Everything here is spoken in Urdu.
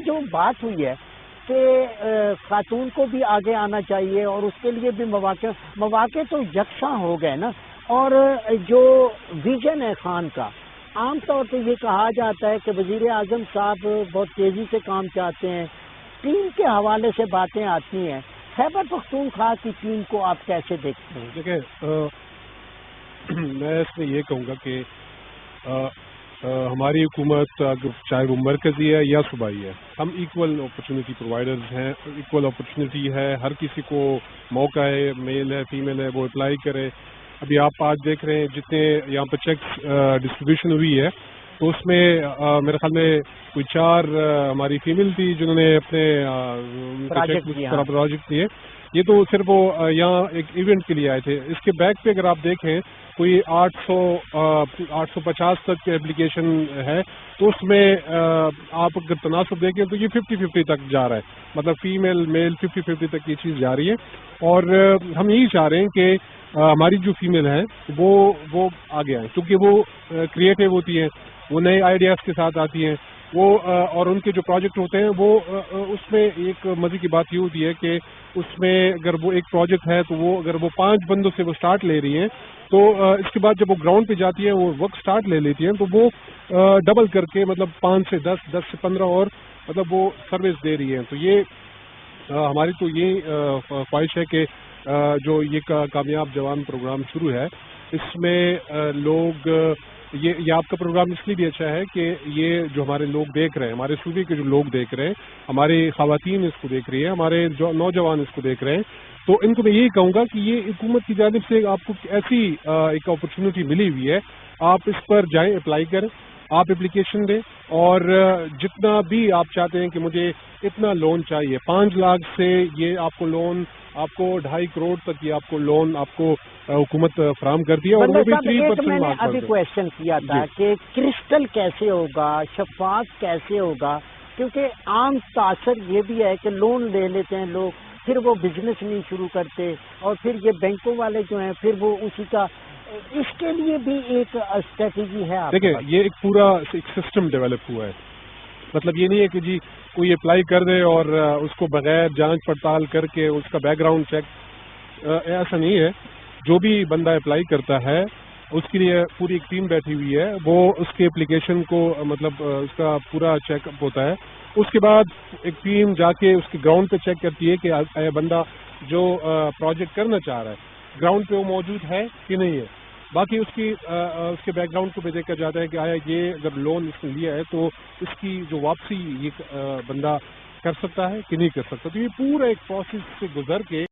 جو بات ہوئی ہے کہ خاتون کو بھی آگے آنا چاہیے اور اس کے لیے بھی مواقع تو یکساں ہو گئے نا. اور جو ویژن ہے خان کا، عام طور پہ یہ کہا جاتا ہے کہ وزیر اعظم صاحب بہت تیزی سے کام چاہتے ہیں، ٹیم کے حوالے سے باتیں آتی ہیں. خیبر پختونخوا کی ٹیم کو آپ کیسے دیکھتے ہیں؟ دیکھیں، میں اس میں یہ کہوں گا کہ ہماری حکومت چاہے وہ مرکزی ہے یا صوبائی ہے، ہم ایکول اپرچونٹی پرووائڈرز ہیں. ایکول اپرچونٹی ہے، ہر کسی کو موقع ہے، میل ہے فیمیل ہے، وہ اپلائی کرے. ابھی آپ آج دیکھ رہے ہیں جتنے یہاں پہ چیکس ڈسٹریبیوشن ہوئی ہے تو اس میں میرے خیال میں کوئی 4 ہماری فیمیل تھی جنہوں نے اپنے پروجیکٹ دیے. یہ تو صرف وہ یہاں ایک ایونٹ کے لیے آئے تھے. اس کے بیک پہ اگر آپ دیکھیں کوئی 850 تک اپلیکیشن ہے، تو اس میں آپ اگر تناسب دیکھیں تو یہ 50-50 تک جا رہا ہے. مطلب فیمیل میل 50-50 تک یہ چیز جا رہی ہے. اور ہم یہی چاہ رہے ہیں کہ ہماری جو فیمیل ہیں وہ آگے آئیں، کیونکہ وہ کریٹو ہوتی ہیں، وہ نئے آئیڈیاز کے ساتھ آتی ہیں. وہ اور ان کے جو پروجیکٹ ہوتے ہیں وہ اس میں ایک مزے کی بات یہ ہوتی ہے کہ اس میں اگر وہ ایک پروجیکٹ ہے تو وہ اگر وہ 5 بندوں سے وہ سٹارٹ لے رہی ہیں تو اس کے بعد جب وہ گراؤنڈ پہ جاتی ہیں وہ ورک سٹارٹ لے لیتی ہیں تو وہ ڈبل کر کے مطلب 5 سے 10 سے 15 اور مطلب وہ سروس دے رہی ہیں. تو یہ ہماری تو یہ خواہش ہے کہ جو یہ کامیاب جوان پروگرام شروع ہے اس میں لوگ یہ آپ کا پروگرام اس لیے بھی اچھا ہے کہ یہ جو ہمارے لوگ دیکھ رہے ہیں، ہمارے صوبے کے جو لوگ دیکھ رہے ہیں، ہماری خواتین اس کو دیکھ رہی ہیں، ہمارے جو نوجوان اس کو دیکھ رہے ہیں، تو ان کو میں یہی کہوں گا کہ یہ حکومت کی جانب سے آپ کو ایسی ایک اپرچونٹی ملی ہوئی ہے، آپ اس پر جائیں، اپلائی کریں، آپ اپلیکیشن دیں اور جتنا بھی آپ چاہتے ہیں کہ مجھے اتنا لون چاہیے 5 لاکھ سے یہ آپ کو لون آپ کو 2.5 کروڑ تک یہ آپ کو لون آپ کو حکومت فراہم کر دیا. اور وہ بھی 3% میں نے ابھی کوشچن کیا تھا کہ کرسٹل کیسے ہوگا، شفاف کیسے ہوگا، کیونکہ عام تاثر یہ بھی ہے کہ لون لے لیتے ہیں لوگ، پھر وہ بزنس نہیں شروع کرتے اور پھر یہ بینکوں والے جو ہیں پھر وہ اسی کا، اس کے لیے بھی ایک اسٹریٹجی ہے. دیکھیں یہ ایک پورا ایک سسٹم ڈیولپ ہوا ہے. مطلب یہ نہیں ہے کہ جی کوئی اپلائی کر دے اور اس کو بغیر جانچ پڑتال کر کے اس کا بیک گراؤنڈ چیک، ایسا نہیں ہے. جو بھی بندہ اپلائی کرتا ہے اس کے لیے پوری ایک ٹیم بیٹھی ہوئی ہے، وہ اس کے اپلیکیشن کو مطلب اس کا پورا چیک اپ ہوتا ہے. اس کے بعد ایک ٹیم جا کے اس کے گراؤنڈ پہ چیک کرتی ہے کہ بندہ جو پروجیکٹ کرنا چاہ رہا ہے گراؤنڈ پہ وہ موجود ہے کہ نہیں ہے. باقی اس کے بیک گراؤنڈ کو بھی دیکھا جاتا ہے کہ آیا یہ اگر لون اس نے لیا ہے تو اس کی جو واپسی یہ بندہ کر سکتا ہے کہ نہیں کر سکتا. تو یہ پورا ایک پروسیس سے گزر کے